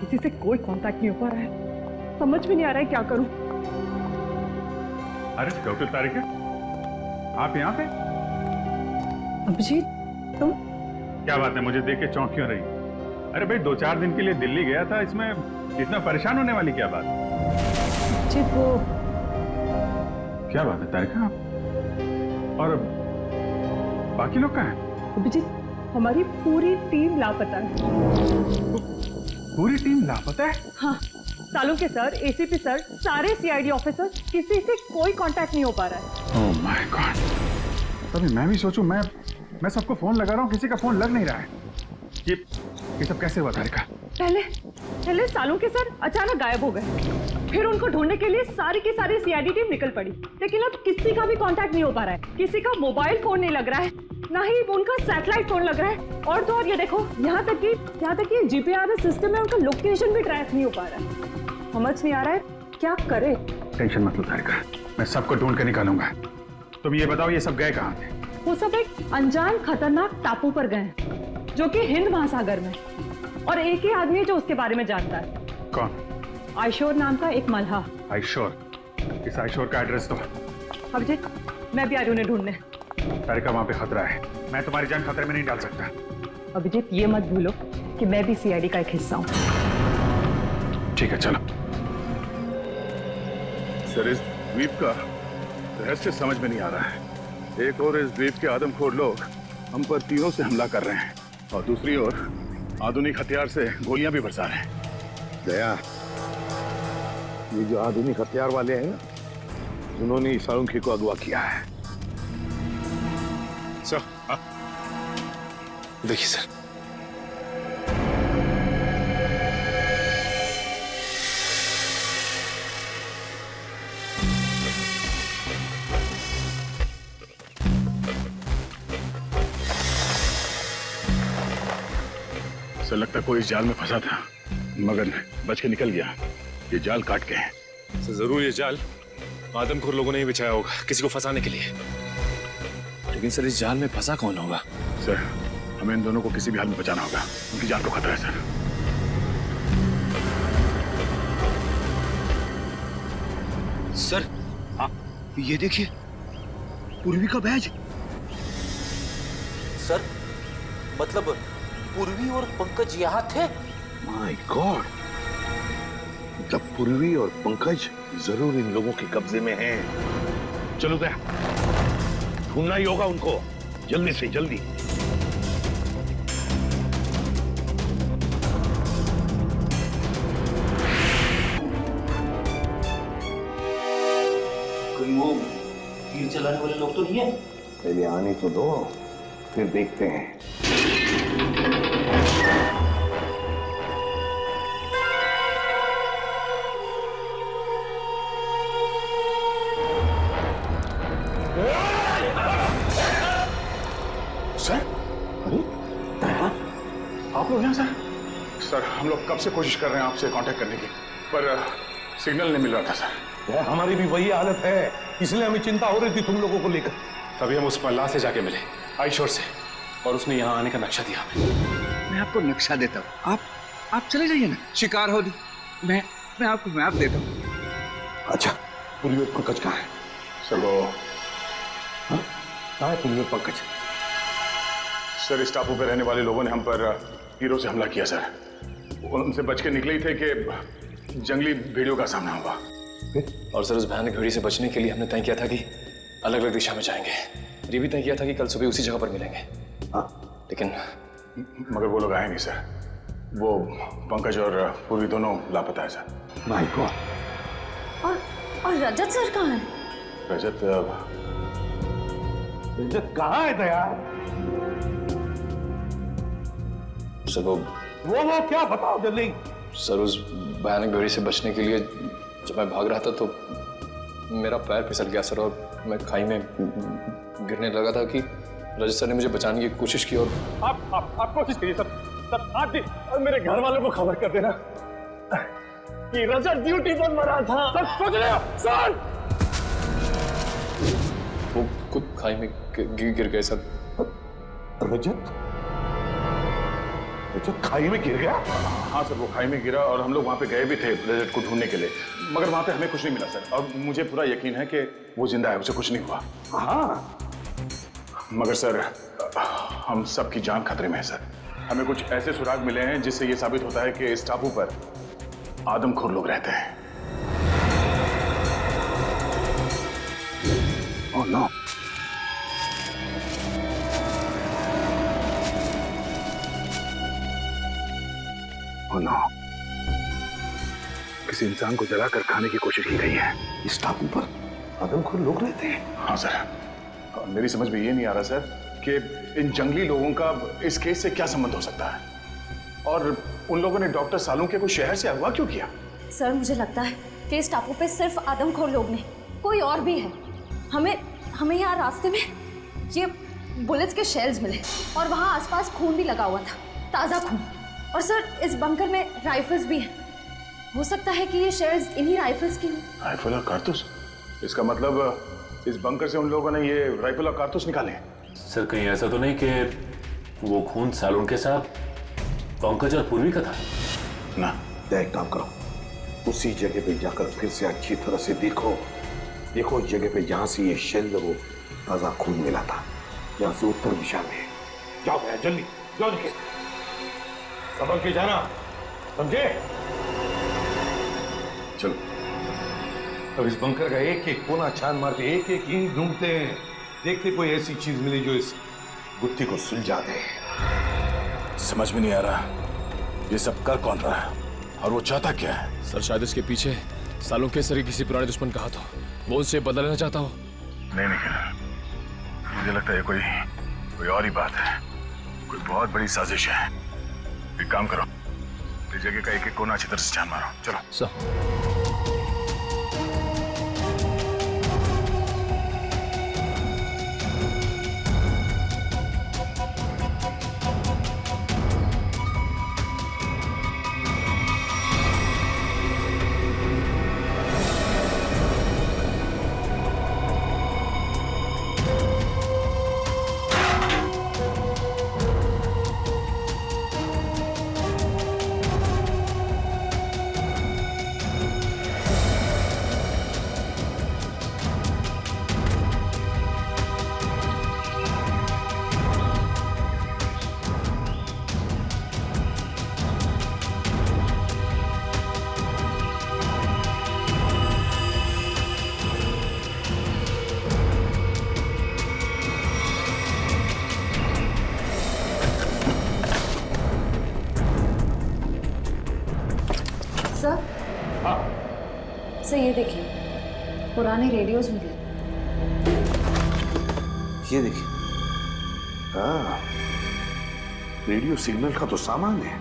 किसी से कोई कांटेक्ट नहीं हो पा रहा है, समझ में नहीं आ रहा है क्या करूं। अरे डॉक्टर तारिका, आप यहाँ पे? अभिजीत, तुम? क्या बात है, मुझे देख के चौंक क्यों रही? अरे भाई 2-4 दिन के लिए दिल्ली गया था, इसमें इतना परेशान होने वाली क्या बात? अभिजीत, वो क्या बात है तारिका? और बाकी लोग कहाँ हैं? अभिजीत, हमारी पूरी टीम लापता है। पूरी टीम लापता है? हाँ, सालुंके सर, एसीपी सर, सारे सीआईडी ऑफिसर, किसी से कोई कांटेक्ट नहीं हो पा रहा है। ओह माय गॉड, अभी मैं भी सोचूं, मैं सबको फोन लगा रहा हूँ, किसी का फोन लग नहीं रहा है। ये सब कैसे हुआ तारिका? पहले सालुंके सर अचानक गायब हो गए, फिर उनको ढूंढने के लिए सारी की सारी सीआईडी टीम निकल पड़ी, लेकिन अब किसी का भी कांटेक्ट नहीं हो पा रहा है। किसी का मोबाइल फोन नहीं लग रहा है, ना ही उनका सैटेलाइट फोन लग रहा है, और तो और ये देखो, यहाँ तक कि जीपीआरएस सिस्टम में उनका लोकेशन भी ट्रैक नहीं हो पा रहा है। समझ नहीं आ रहा है क्या करे। टेंशन मत लो तारिका, मैं सबको ढूंढ कर निकालूंगा। तुम ये बताओ, ये सब गए कहाँ थे? वो सब एक अनजान खतरनाक टापू पर गए हैं, जो कि हिंद महासागर में, और एक ही आदमी है जो उसके बारे में जानता है। कौन? आयशोर नाम का एक मल्हा। आयशोर? इस आयशोर का एड्रेस दो। अभिजीत, मैं भी आ रही हूँ उन्हें ढूंढने। तारिका, वहां पे खतरा है, मैं तुम्हारी जान खतरे में नहीं डाल सकता। अभिजीत, ये मत भूलो कि मैं भी सीआईडी का एक हिस्सा हूँ। ठीक है, चलो। सर, इस द्वीप का रहस्य समझ में नहीं आ रहा है। एक और इस द्वीप के आदमखोर लोग हम पर तीरों से हमला कर रहे हैं, और दूसरी ओर आधुनिक हथियार से गोलियां भी बरसा रहे हैं। दया, ये जो आधुनिक हथियार वाले हैं ना, उन्होंने सालुंके को अगवा किया है। सर, देखिए सर, सर लगता कोई इस जाल में फंसा था, मगर बच के निकल गया। ये जाल काट के है। सर, जरूर ये जाल आदमखोर लोगों ने ही बिछाया होगा किसी को फंसाने के लिए। लेकिन सर, इस जाल में फंसा कौन होगा? सर, हमें इन दोनों को किसी भी हाल में बचाना होगा, उनकी जान को खतरा है। सर, ये देखिए, पूर्वी का बैज। सर, मतलब पूर्वी और पंकज यहाँ थे? माय गॉड, मतलब पूर्वी और पंकज जरूर इन लोगों के कब्जे में हैं। चलो दया, ढूंढना ही होगा उनको, जल्दी से जल्दी। कोई वो तीर चलाने वाले लोग तो नहीं है? पहले आने तो दो, फिर देखते हैं। सर, अरे आप लोग यहाँ? सर, हम लोग कब से कोशिश कर रहे हैं आपसे कांटेक्ट करने की, पर सिग्नल नहीं मिल रहा था सर। हमारी भी वही हालत है, इसलिए हमें चिंता हो रही थी तुम लोगों को लेकर। तभी हम उस मल्लाह से जाके मिले, आयशोर से, और उसने यहाँ आने का नक्शा दिया हमें। मैं आपको नक्शा देता हूँ, आप चले जाइए ना, शिकार हो दी। मैं आपको मैप देता हूँ। अच्छा, पूर्वी और पंकज कहाँ है? सर वो कहाँ है पूर्वी और पंकज? सर, इस टापू पे रहने वाले लोगों ने हम पर तीरों से हमला किया सर। उनसे बच के निकले ही थे कि जंगली भेड़ियों का सामना हुआ। और सर, उस भयानक भेड़ी से बचने के लिए हमने तय किया था कि अलग अलग दिशा में जाएंगे। ये भी तय किया था कि कल सुबह उसी जगह पर मिलेंगे। लेकिन मगर वो लोग आए नहीं सर। वो पंकज और पूर्वी दोनों लापता है सर। My God. और रजत सर कहाँ है? रजत कहाँ है दया? सर, वो क्या बताओ जल्दी। सर, उस भयानक भेड़ी से बचने के लिए जब मैं भाग रहा था तो मेरा पैर फिसल गया सर, और मैं खाई में गिरने लगा था कि रजत सर ने मुझे बचाने की कोशिश की। और आप कोशिश करिए सर। आप भी और मेरे घर वालों को खबर कर देना कि रजत ड्यूटी पर मरा था। सर, सोच रहे हो सर? वो खुद खाई में गिर गए सर। रजत? तो खाई में गिर गया? हाँ सर, वो खाई में गिरा और हम लोग वहाँ पे गए भी थे रजत को ढूंढने के लिए, मगर वहाँ पे हमें कुछ नहीं मिला सर। और मुझे पूरा यकीन है कि वो जिंदा है, उसे कुछ नहीं हुआ। हाँ, मगर सर, हम सबकी जान खतरे में है सर। हमें कुछ ऐसे सुराग मिले हैं जिससे ये साबित होता है कि इस टापू पर आदमखोर लोग रहते हैं। Oh no. Oh no. किसी इंसान को जलाकर खाने की कोशिश की गई है। इस टापू पर आदमखोर लोग रहते हैं? हाँ सर, मेरी समझ में ये नहीं आ रहा सर कि इन जंगली लोगों का इस केस से क्या संबंध हो सकता है, और उन लोगों ने डॉक्टर सालुंके को शहर से अगवा क्यों किया? सर मुझे लगता है कि इस टापू पे सिर्फ आदमखोर लोग नहीं, कोई और भी है। हमें यहाँ रास्ते में ये बुलेट्स के शेल्स मिले और वहाँ आसपास खून भी लगा हुआ था, ताज़ा खून। और सर इस बंकर में राइफल्स भी हैं। हो सकता है कि ये शेल्स इन्हीं राइफल्स की हों। राइफल और कारतूस? इसका मतलब इस बंकर से उन लोगों ने ये राइफल और कारतूस निकाले? सर कहीं ऐसा तो नहीं कि वो खून सालुंके साहब, पंकज और पूर्वी का था? ना। एक काम करो, उसी जगह पे जाकर फिर से अच्छी तरह से देखो उस जगह पे जहां से ये शेल वो ताजा खून मिला था, जहां से उत्तर दिशा में। जाओ भैया, जल्दी जाओ, निकल संभल के जाना, समझे? चलो। अब इस बंकर का एक एक कोना छान मारते, एक एक ईंट ढूंढते हैं, देखते कोई ऐसी चीज मिले जो इस गुत्थी को सुलझा दे। समझ में नहीं आ रहा ये सब कर कौन रहा है और वो चाहता क्या है? सर शायद इसके पीछे सालुंके सर किसी पुराने दुश्मन का हाथ हो, वो उनसे बदला लेना चाहता हो। नहीं निखिल, मुझे लगता है कोई और ही बात है, कोई बहुत बड़ी साजिश है। एक काम करो, इस जगह का एक एक कोना अच्छी तरह से छान मारो। चलो सर। सर ये देखिए, पुराने रेडियोज मिले। ये देखिए, हाँ, रेडियो सिग्नल का तो सामान है।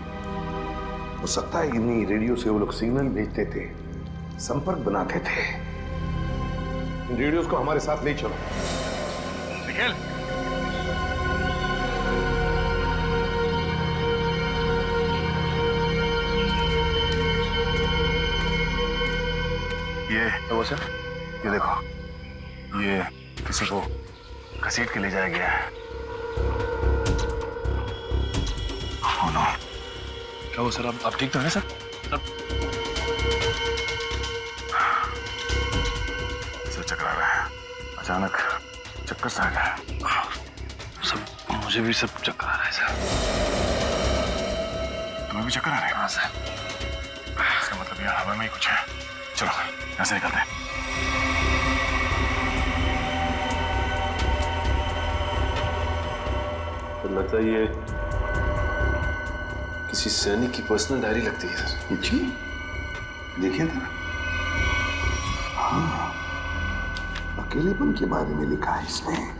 हो सकता है इन्हीं रेडियो से वो लोग सिग्नल भेजते थे, संपर्क बनाते थे। इन रेडियोज को हमारे साथ ले चलो। निखिल, ये वो सर, ये देखो, ये किसी को घसीट के ले जाया गया है। Oh no. क्या वो सर, आप ठीक तो हैं सर? सर चकरा रहा है, अचानक चक्कर सा आ गया। सब मुझे भी सब चक्कर आ रहा है सर। तुम्हें भी चक्कर आ रहे हैं? हाँ सर। इसका मतलब यार हवा में ही कुछ है। चलो यहाँ से निकलते हैं। तो लगता है ये किसी सैनिक की पर्सनल डायरी लगती है सर। जी, देखिए था। हाँ, अकेलेपन के बारे में लिखा है इसमें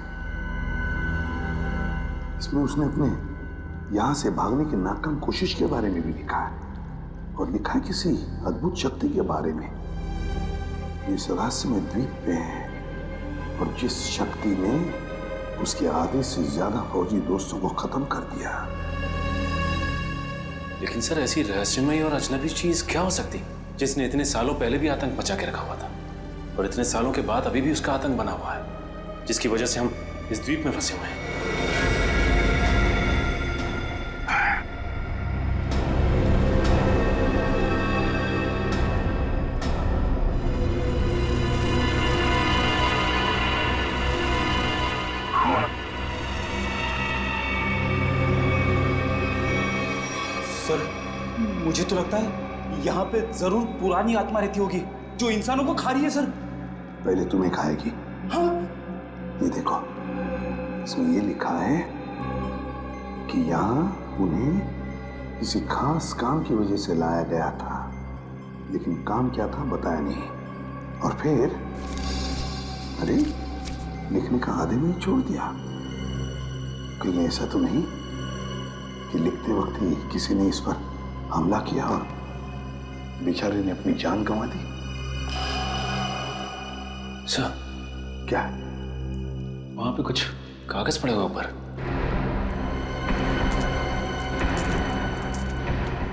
उसने अपने यहां से भागने की नाकाम कोशिश के बारे में भी लिखा है, और लिखा है किसी अद्भुत शक्ति के बारे में इस रहस्यमय द्वीप पे है, और जिस शक्ति ने उसके आधे से ज्यादा फौजी दोस्तों को खत्म कर दिया। लेकिन सर ऐसी रहस्यमय और अजनबी चीज क्या हो सकती जिसने इतने सालों पहले भी आतंक मचा के रखा हुआ था, और इतने सालों के बाद अभी भी उसका आतंक बना हुआ है, जिसकी वजह से हम इस द्वीप में फंसे हुए हैं। मुझे तो लगता है यहाँ पे जरूर पुरानी आत्मा रहती होगी जो इंसानों को खा रही है सर। पहले तुम्हें खाएगी। हाँ। ये देखो, इसमें ये लिखा है कि यहाँ उन्हें किसी खास काम की वजह से लाया गया था, लेकिन काम क्या था बताया नहीं। और फिर अरे लिखने का आधे में छोड़ दिया। कहीं ऐसा तो नहीं कि लिखते वक्त ही किसी ने इस पर हमला किया और बेचारे ने अपनी जान गंवा दी? सर, क्या? वहां पे कुछ कागज पड़े हुए ऊपर।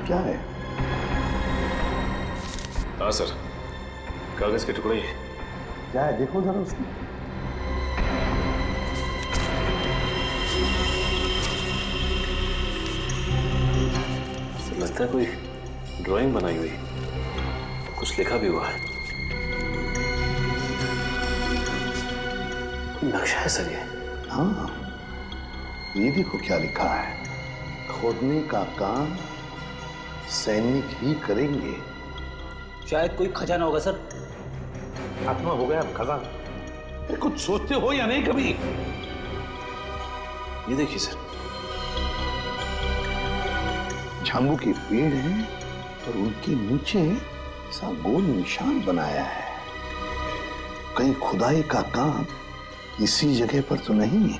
क्या है? हाँ सर, कागज के टुकड़े ही। क्या है देखो जरा उसकी। लगता है कोई ड्राइंग बनाई हुई, कुछ लिखा भी हुआ है। नक्शा है सर ये। हाँ, ये देखो क्या लिखा है। खोदने का काम सैनिक ही करेंगे। शायद कोई खजाना होगा सर। आत्मा हो गया खजाना। कुछ सोचते हो या नहीं कभी? ये देखिए सर, झांबू के पेड़ हैं और उनके नीचे ऐसा गोल निशान बनाया है। कहीं खुदाई का काम इसी जगह पर तो नहीं,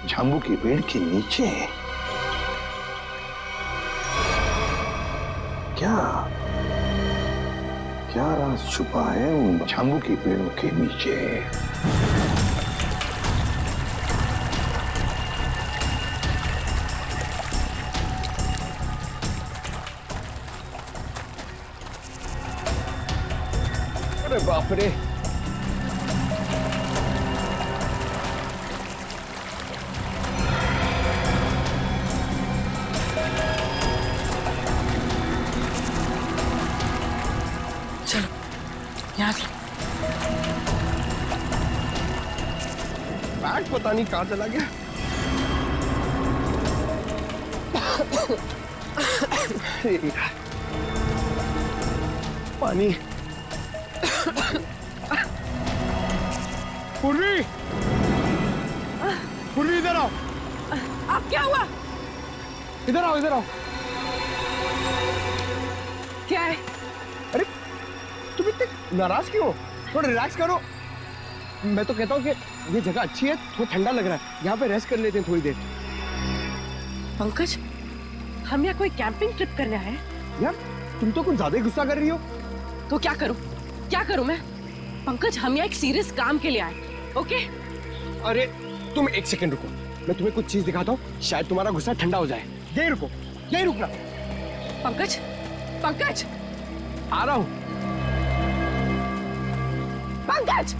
झांबू के पेड़ के नीचे। क्या क्या राज छुपा है उन झांबू के पेड़ों के नीचे? अरे बाप रे, चलो यहाँ से। बैग पता नहीं कहाँ चला गया। पानी। पूर्वी, पूर्वी इधर आओ। अब क्या हुआ? इधर आओ, इधर आओ। क्या है? अरे तुम इतने नाराज क्यों हो? थोड़ा रिलैक्स करो। मैं तो कहता हूँ कि ये जगह अच्छी है, थोड़ा ठंडा लग रहा है, यहाँ पे रेस्ट कर लेते हैं थोड़ी देर। पंकज, हम यहाँ कोई कैंपिंग ट्रिप करने आए हैं? यार तुम तो कुछ ज्यादा ही गुस्सा कर रही हो। तो क्या करूं? क्या करूं मैं? पंकज, हम यहाँ एक सीरियस काम के लिए आए, ओके? अरे तुम एक सेकंड रुको, मैं तुम्हें कुछ चीज दिखाता हूँ, शायद तुम्हारा गुस्सा ठंडा हो जाए। यही रुको, यही रुकना। पंकज, पंकज, आ रहा हूँ। Pankaj!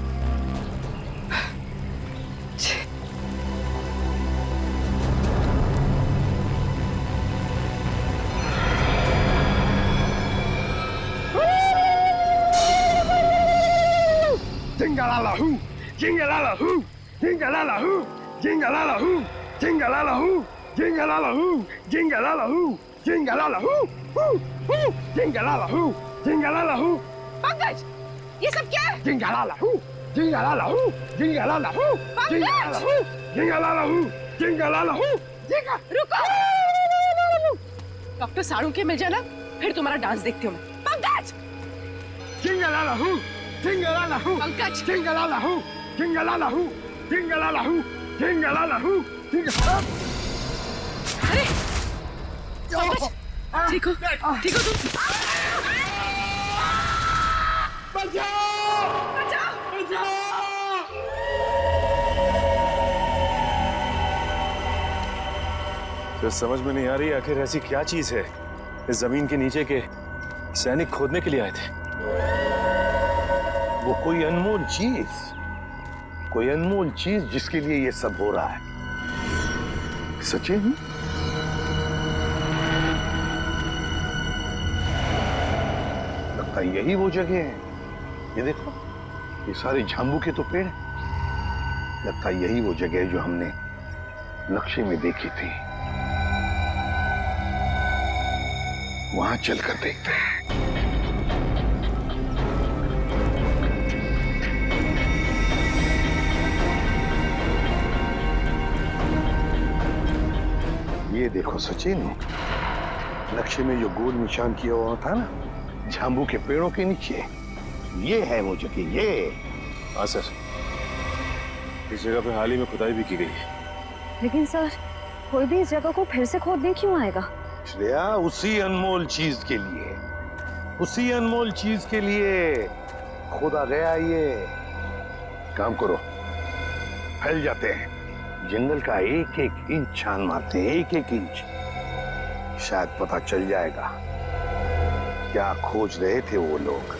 Jingalala-hoo, jingalala-hoo, jingalala-hoo, jingalala-hoo, jingalala-hoo, jingalala-hoo, jingalala-hoo, jingalala-hoo, hoo, hoo, jingalala-hoo, jingalala-hoo. Pankaj, ये सब क्या है? Jingalala-hoo, jingalala-hoo, jingalala-hoo, jingalala-hoo, jingalala-hoo, jingalala-hoo, रुको! डॉक्टर साड़ू के मिल जाना, फिर तुम्हारा डांस देखती हूँ मैं। Pankaj! Jingalala-hoo, jingalala-hoo, Pankaj! jingalala-hoo, jingalala-hoo, jingalala-hoo, jingalala-hoo, jingalala-hoo. अरे! पंकज, ठीक हो? ठीक हो तुम? बचाओ! बचाओ! बचाओ! तो समझ में नहीं आ रही आखिर ऐसी क्या चीज है इस जमीन के नीचे के सैनिक खोदने के लिए आए थे। वो कोई अनमोल चीज जिसके लिए ये सब हो रहा है। सचिन, लगता है यही वो जगह है। ये देखो, ये सारे झांबू के तो पेड़ हैं। लगता है यही वो जगह है जो हमने नक्शे में देखी थी। वहां चलकर देखते हैं। ये देखो सचिन, नक्शे में जो गोल निशान किया हुआ था ना झांबू के पेड़ों के नीचे, ये है वो जगह। ये हाँ सर, इस जगह पे हाल ही में खुदाई भी की गई है। लेकिन सर, कोई भी इस जगह को फिर से खोदने क्यों आएगा? श्रेया, उसी अनमोल चीज के लिए, उसी अनमोल चीज के लिए खोदा गया ये। काम करो, फैल जाते हैं, जंगल का एक एक इंच छान मारते हैं, एक एक इंच। शायद पता चल जाएगा क्या खोज रहे थे वो लोग।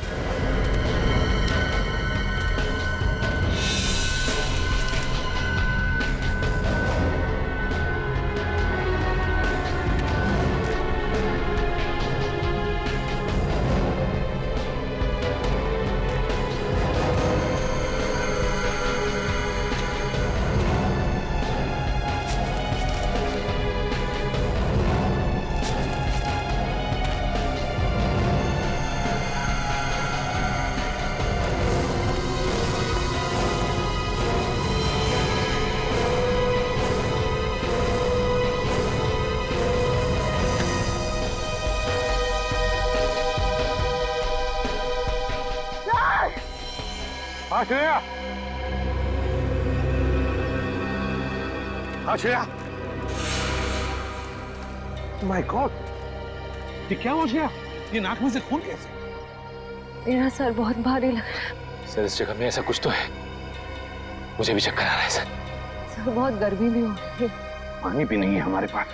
हाँ श्रेया, हाँ श्रेया, माय गॉड, ये क्या हो गया? ये नाक में से खून कैसे? मेरा सर बहुत भारी लग रहा है। सर इस जगह में ऐसा कुछ तो है, मुझे भी चक्कर आ रहा है सर। सर बहुत गर्मी भी हो रही है। पानी भी नहीं है हमारे पास।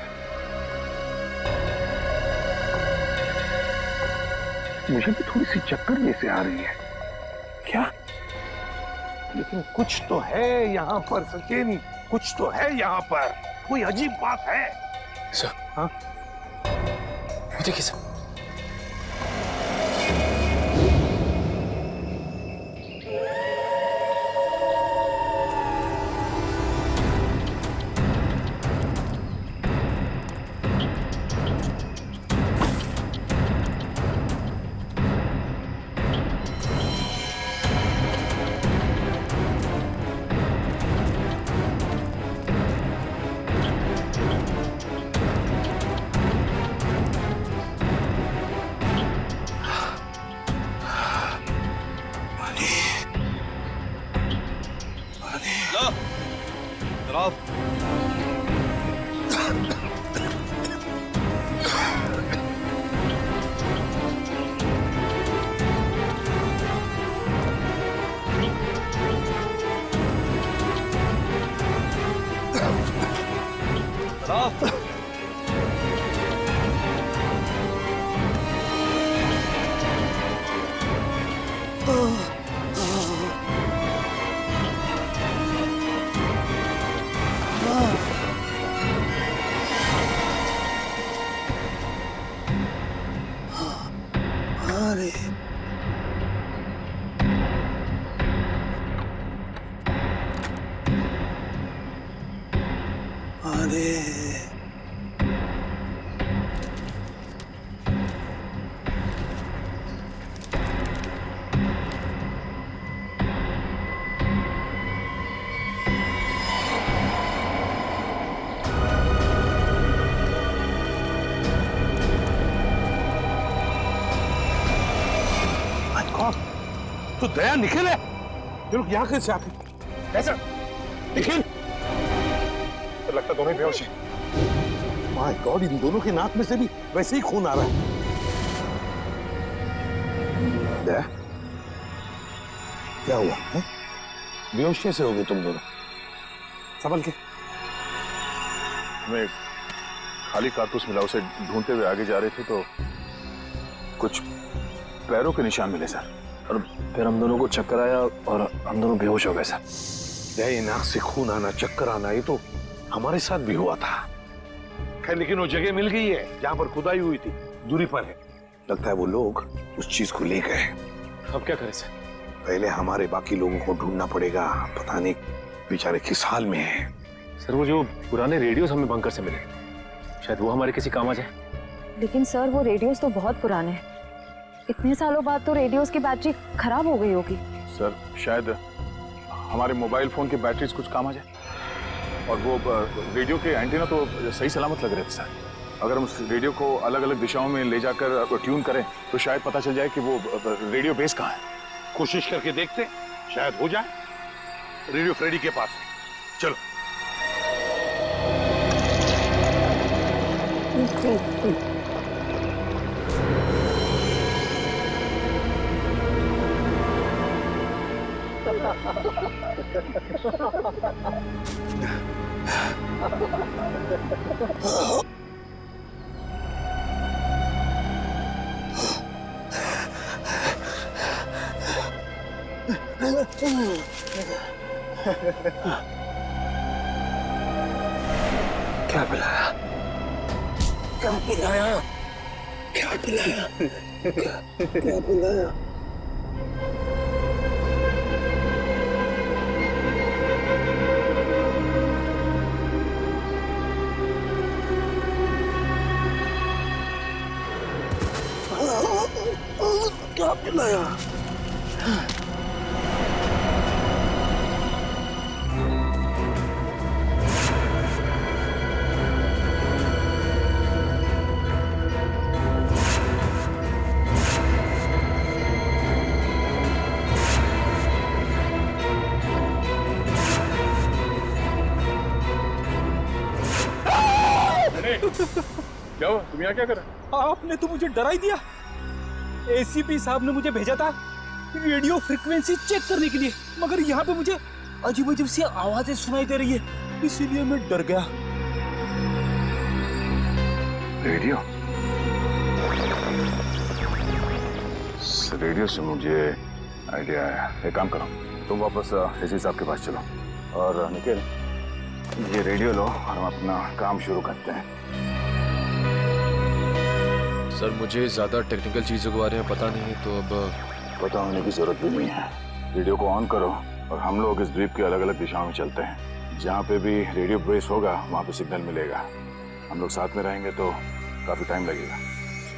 मुझे भी थोड़ी सी चक्कर जैसे आ रही है। क्या? लेकिन कुछ तो है यहाँ पर सचिन, कुछ तो है यहाँ पर, कोई अजीब बात है। सर, हाँ? वो देखिए सर। तो दया निखिल है। ये लोग यहाँ कैसे आते? कैसे? निखिल? तो लगता दोनों ही बेहोश हैं। माय गॉड, इन दोनों की नाक में से भी वैसे ही खून आ रहा है। दया, क्या हुआ है? बेहोश कैसे हो गए तुम दोनों? संभल के। हमें खाली कारतूस मिला, उसे ढूंढते हुए आगे जा रहे थे तो कुछ पैरों के निशान मिले सर, और फिर हम दोनों को चक्कर आया और हम दोनों बेहोश हो गए सर। दया, नाक से खून आना, चक्कर आना, ये तो हमारे साथ भी हुआ था। खैर, लेकिन वो जगह मिल गई है जहां पर खुदाई हुई थी, दूरी पर है। लगता है वो लोग उस चीज को ले गए। अब क्या करें सर? पहले हमारे बाकी लोगों को ढूंढना पड़ेगा। पता नहीं बेचारे किस हाल में हैं। सर वो जो पुराने रेडियोस हमें बंकर से मिले, शायद वो हमारे किसी काम आ जाए। लेकिन सर वो रेडियोस तो बहुत पुराने हैं। इतने सालों बाद तो रेडियोस की बैटरी खराब हो गई होगी। सर शायद हमारे मोबाइल फोन की बैटरीज कुछ काम आ जाए। और वो रेडियो के एंटीना तो सही सलामत लग रहे थे सर। अगर हम उस रेडियो को अलग अलग दिशाओं में ले जाकर ट्यून करें तो शायद पता चल जाए कि वो रेडियो बेस कहाँ है। कोशिश करके देखते हैं, शायद हो जाए। रेडियो फ्रेडी के पास है, चलो। क्या पिलाया? क्या पिलाया? क्या पिलाया? क्या पिलाया? क्या पिलाया? क्या हुआ? तुम यहाँ क्या कर रहे हो? आपने तो मुझे डरा ही दिया। एसीपी साहब ने मुझे भेजा था रेडियो फ्रीक्वेंसी चेक करने के लिए, मगर यहाँ पे मुझे अजीब अजीब सी आवाजें सुनाई दे रही है, इसीलिए मैं डर गया। रेडियो? रेडियो से मुझे आइडिया आया। एक काम करो, तुम वापस एसी साहब के पास चलो और निखिल ये रेडियो लो और हम अपना काम शुरू करते हैं। सर मुझे ज्यादा टेक्निकल चीजों के बारे में पता नहीं है, तो अब पता होने की जरूरत भी नहीं है। रेडियो को ऑन करो और हम लोग इस द्वीप के अलग अलग दिशाओं में चलते हैं। जहाँ पे भी रेडियो बेस होगा वहाँ पे सिग्नल मिलेगा। हम लोग साथ में रहेंगे तो काफी टाइम लगेगा।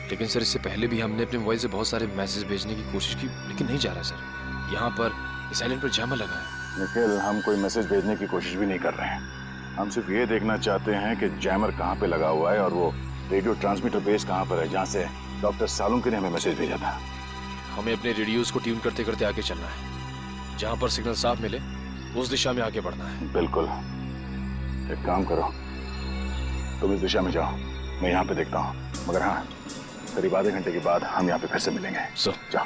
लेकिन सर इससे पहले भी हमने अपने मोबाइल से बहुत सारे मैसेज भेजने की कोशिश की, लेकिन नहीं जा रहा सर। यहाँ पर इस आइलैंड पर जैमर लगा है। निखिल हम कोई मैसेज भेजने की कोशिश भी नहीं कर रहे हैं। हम सिर्फ ये देखना चाहते हैं कि जैमर कहाँ पे लगा हुआ है और वो रेडियो ट्रांसमीटर बेस कहाँ पर है जहाँ से डॉक्टर सालुंके ने हमें मैसेज भेजा था। हमें अपने रेडियोस को ट्यून करते करते आगे चलना है। जहाँ पर सिग्नल साफ मिले उस दिशा में आगे बढ़ना है। बिल्कुल। एक काम करो, तुम इस दिशा में जाओ, मैं यहाँ पे देखता हूँ। मगर हाँ, करीब आधे घंटे के बाद हम यहाँ पे फिर से मिलेंगे। जाओ।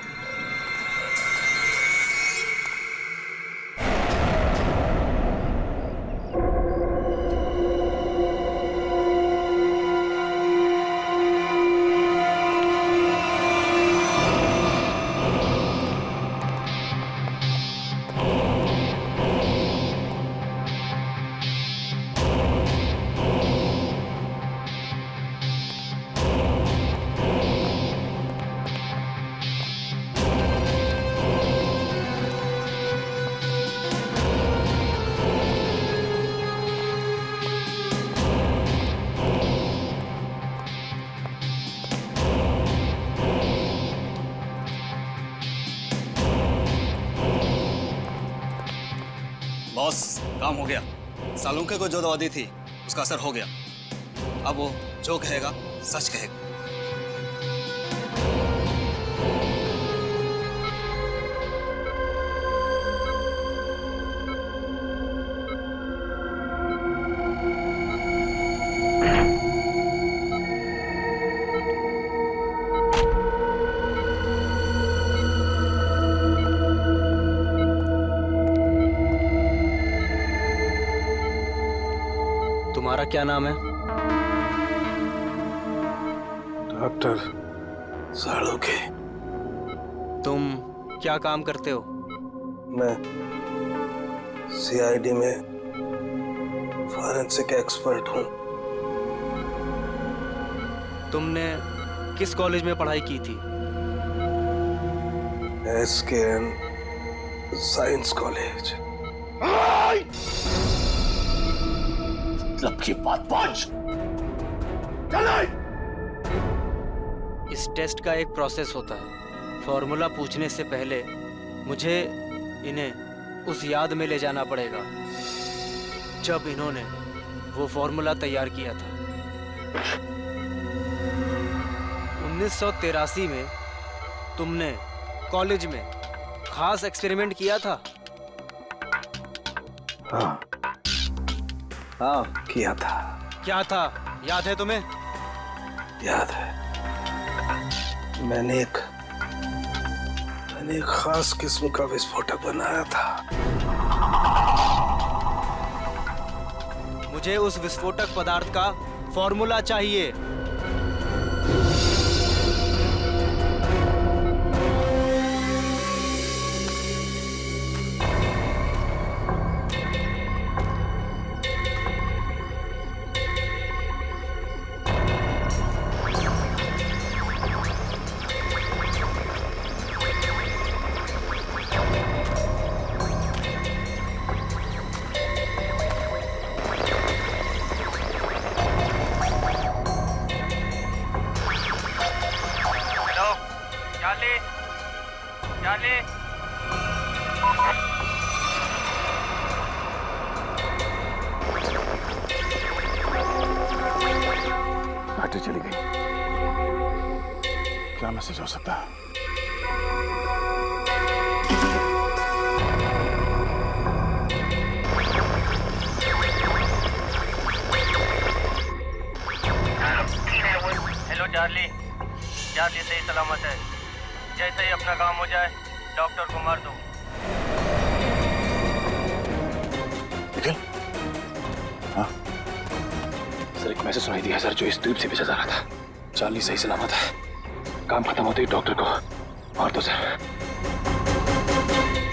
बॉस काम हो गया। सालुंके को जो दवा दी थी उसका असर हो गया। अब वो जो कहेगा सच कहेगा। तुम्हारा क्या नाम है? डॉक्टर सालुंके। तुम क्या काम करते हो? मैं सीआईडी में फॉरेंसिक एक्सपर्ट हूँ। तुमने किस कॉलेज में पढ़ाई की थी? SKN science college. मतलब की बात पांच। चल इस टेस्ट का एक प्रोसेस होता है। फॉर्मूला पूछने से पहले मुझे इन्हें उस याद में ले जाना पड़ेगा जब इन्होंने वो फॉर्मूला तैयार किया था। 1983 में तुमने कॉलेज में खास एक्सपेरिमेंट किया था। हाँ हाँ किया था। क्या था, याद है तुम्हें? याद है। मैंने एक खास किस्म का विस्फोटक बनाया था। मुझे उस विस्फोटक पदार्थ का फॉर्मूला चाहिए। बैटरी चली गई। क्या मैसेज हो सकता है? हेलो चार्ली, चार्ली सही सलामत है। जैसे ही अपना काम हो जाए डॉक्टर को मार दो। निखिल? हाँ सर, एक मैसेज सुनाई दिया सर, जो इस द्वीप से भेजा जा रहा था। चार्ली सही सलामत है, काम खत्म होते ही डॉक्टर को मार दो सर।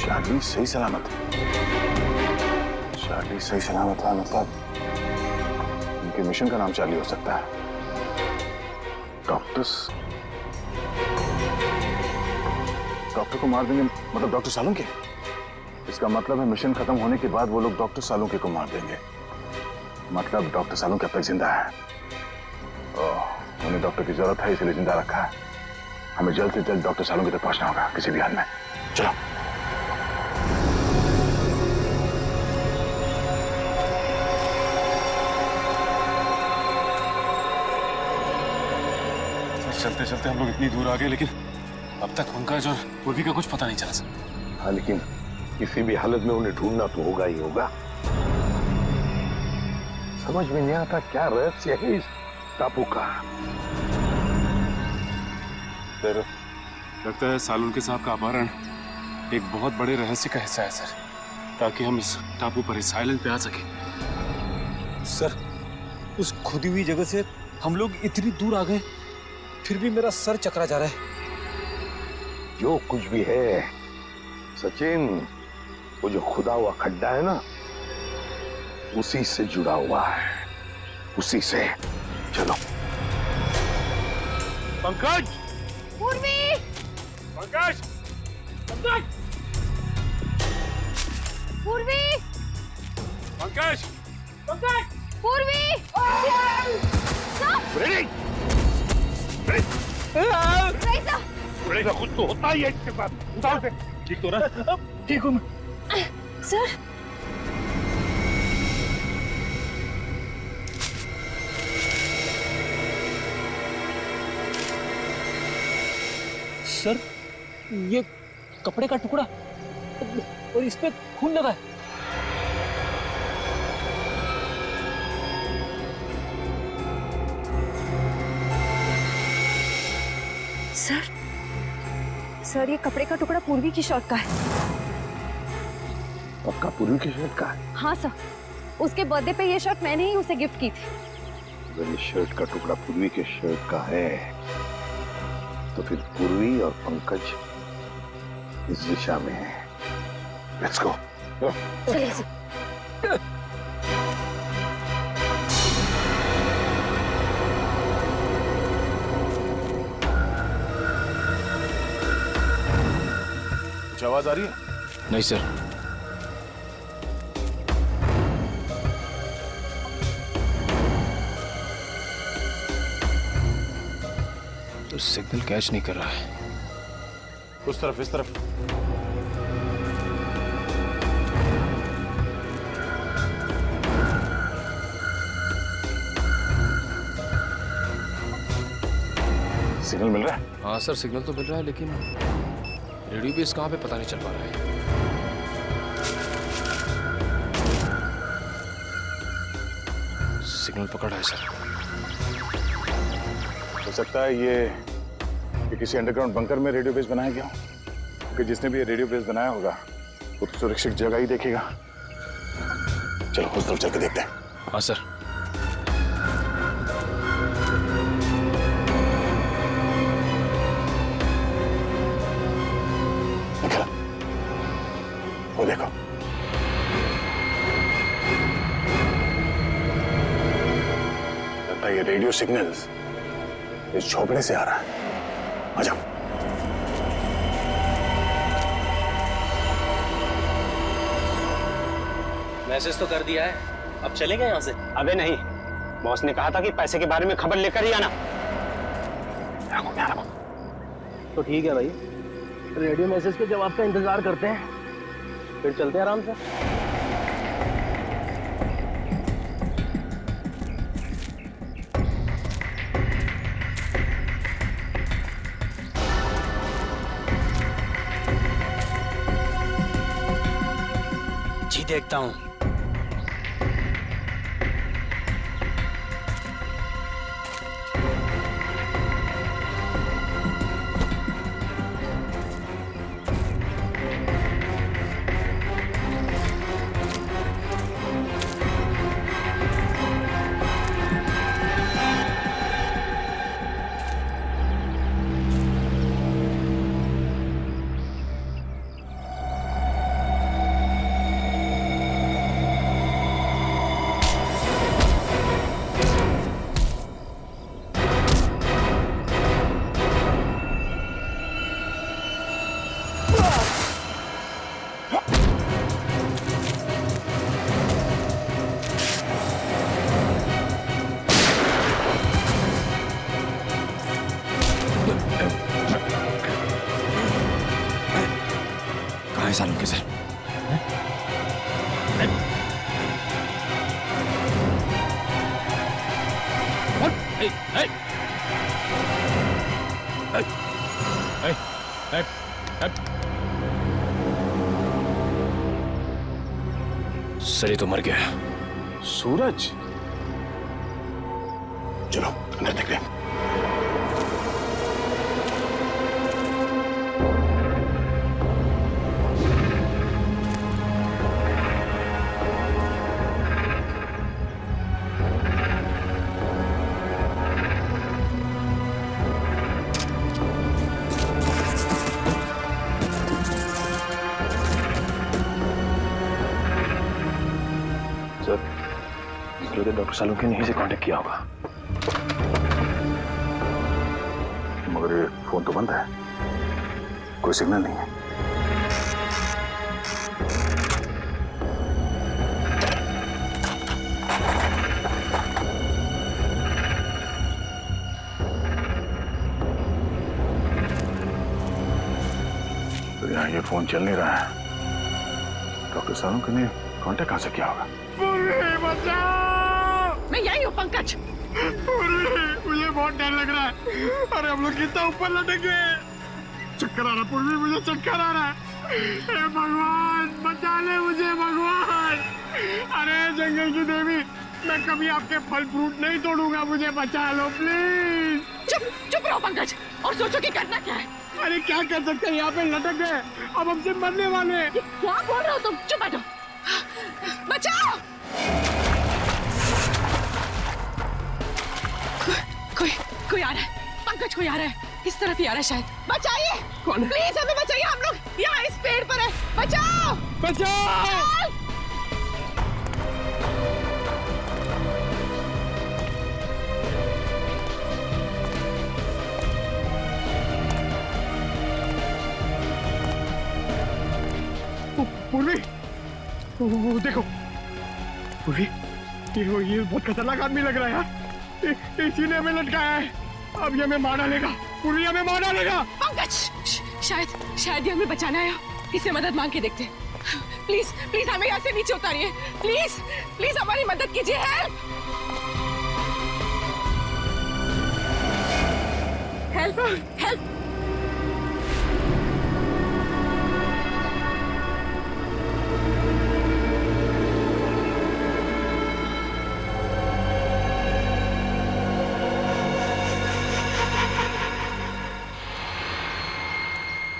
चार्ली सही सलामत? चार्ली सही सलामत है मतलब उनके मिशन का नाम चार्ली हो सकता है। डॉक्टर को मार देंगे मतलब डॉक्टर सालुंके? इसका मतलब है मिशन खत्म होने के बाद वो लोग डॉक्टर सालुंके को मार देंगे। मतलब डॉक्टर सालुंके अब तक जिंदा है। उन्हें डॉक्टर की जरूरत है इसलिए जिंदा रखा है। हमें जल्द से जल्द डॉक्टर सालुंके तक पहुंचना होगा किसी भी हाल में। चलो। चलते चलते हम लोग इतनी दूर आ गए, लेकिन अब तक पंकज और पूर्वी का कुछ पता नहीं चला सर। हाँ, लेकिन किसी भी हालत में उन्हें ढूंढना तो होगा ही होगा। समझ में नहीं आता क्या रहस्य है इस टापू का। सर, लगता है सालुंके साहब का अपहरण एक बहुत बड़े रहस्य का हिस्सा है सर, ताकि हम इस टापू पर इस आइलैंड पे आ सके। सर, उस खुदी हुई जगह से हम लोग इतनी दूर आ गए, फिर भी मेरा सर चकरा जा रहा है। जो कुछ भी है सचिन, वो जो खुदा हुआ खड्डा है ना, उसी से जुड़ा हुआ है, उसी से। चलो। पंकज! पूर्वी! पंकज! पंकज! पूर्वी! पंकज! पंकज! पूर्वी! रेडी कुछ तो होता ही है इसके साथ। उठाओ से। ठीक तो रहा? ठीक हूँ सर, सर, ये कपड़े का टुकड़ा और इस पे खून लगा है। सर ये कपड़े का टुकड़ा पूर्वी की शर्ट का है। पक्का पूर्वी की शर्ट का है? हाँ सर, उसके बर्थडे पे ये शर्ट मैंने ही उसे गिफ्ट की थी। अगर ये शर्ट का टुकड़ा पूर्वी के शर्ट का है तो फिर पूर्वी और पंकज इस दिशा में है। Let's go. कुछ आवाज आ रही है? नहीं सर। कुछ सिग्नल कैच नहीं कर रहा है। उस तरफ, इस तरफ। सिग्नल मिल रहा है? हाँ सर, सिग्नल तो मिल रहा है, लेकिन रेडियो बेस कहाँ पे पता नहीं चल पा रहा है। सिग्नल पकड़ा है सर। हो सकता है ये किसी अंडरग्राउंड बंकर में रेडियो बेस बनाया गया हो, क्योंकि जिसने भी ये रेडियो बेस बनाया होगा वो तो सुरक्षित जगह ही देखेगा। चलो उस तरफ चल के देखते हैं। हाँ सर। निकला, वो देखो। लगता है ये रेडियो सिग्नल्स इस झोपड़े से आ रहा है। आ जाओ। मैसेज तो कर दिया है, अब चलेंगे यहाँ से? अबे नहीं, बॉस ने कहा था कि पैसे के बारे में खबर लेकर ही आना। तो ठीक है भाई, रेडियो मैसेज के जवाब का इंतजार करते हैं, फिर चलते हैं आराम से। जी देखता हूँ। सालों के सर। सर, ये तो मर गया। सूरज, चलो अंदर देखते हैं। डॉक्टर सालुंके ने ही से कांटेक्ट किया होगा, मगर ये फोन तो बंद है, कोई सिग्नल नहीं है। तो यहाँ ये फोन चल नहीं रहा है, डॉक्टर सालुंके ने कांटेक्ट कहाँ से किया होगा? मैं यही हूँ पंकज। मुझे बहुत डर लग रहा है। अरे हम लोग कितना ऊपर लटके, चक्कर आ रहा पूर्वी, मुझे चक्कर आ रहा है। हे भगवान बचा ले मुझे भगवान। अरे जंगल की देवी, मैं कभी आपके फल फ्रूट नहीं तोड़ूंगा, मुझे बचा लो प्लीज। चुप रहो पंकज और सोचो कि करना क्या है। अरे क्या कर सकते हैं, यहाँ पे लटक गए, अब हमसे मरने वाले। क्या बोल रहे हो तुम? चुप बैठो। बचाओ। कोई आ रहा है पंकज, कोई आ रहा है, इस तरफ ही आ रहा है शायद। बचाइए, कौन? प्लीज हमें बचाइए, हम लोग यहाँ इस पेड़ पर है। बचाओ बचाओ। पूर्वी, वो देखो पूर्वी, ये बहुत खतरनाक आदमी लग रहा है यार। इसी ने हमें लटकाया है, अब ये हमें मार डालेगा। पूर्वी हमें मार डालेगा। पंकज, शायद ये हमें बचाना आया। इससे मदद मांग के देखते। प्लीज प्लीज हमें यहाँ से नीचे उतारिए। प्लीज प्लीज हमारी मदद कीजिए। Help help help.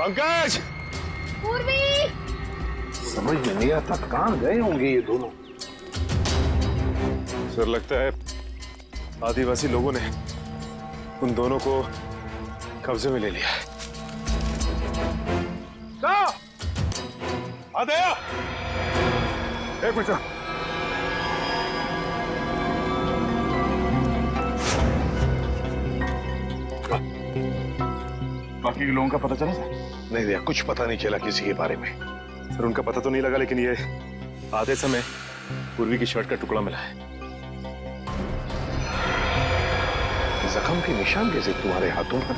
Pankaj! Purvi! समझ में नहीं आता कहाँ गए होंगे ये दोनों। सर लगता है आदिवासी लोगों ने उन दोनों को कब्जे में ले लिया है। आदया! एक मिनट। बाकी लोगों का पता चला सर? नहीं भैया, कुछ पता नहीं चला किसी के बारे में। सर उनका पता तो नहीं लगा, लेकिन ये आधे समय पूर्वी की शर्ट का टुकड़ा मिला है। जख्म के निशान कैसे तुम्हारे हाथों पर?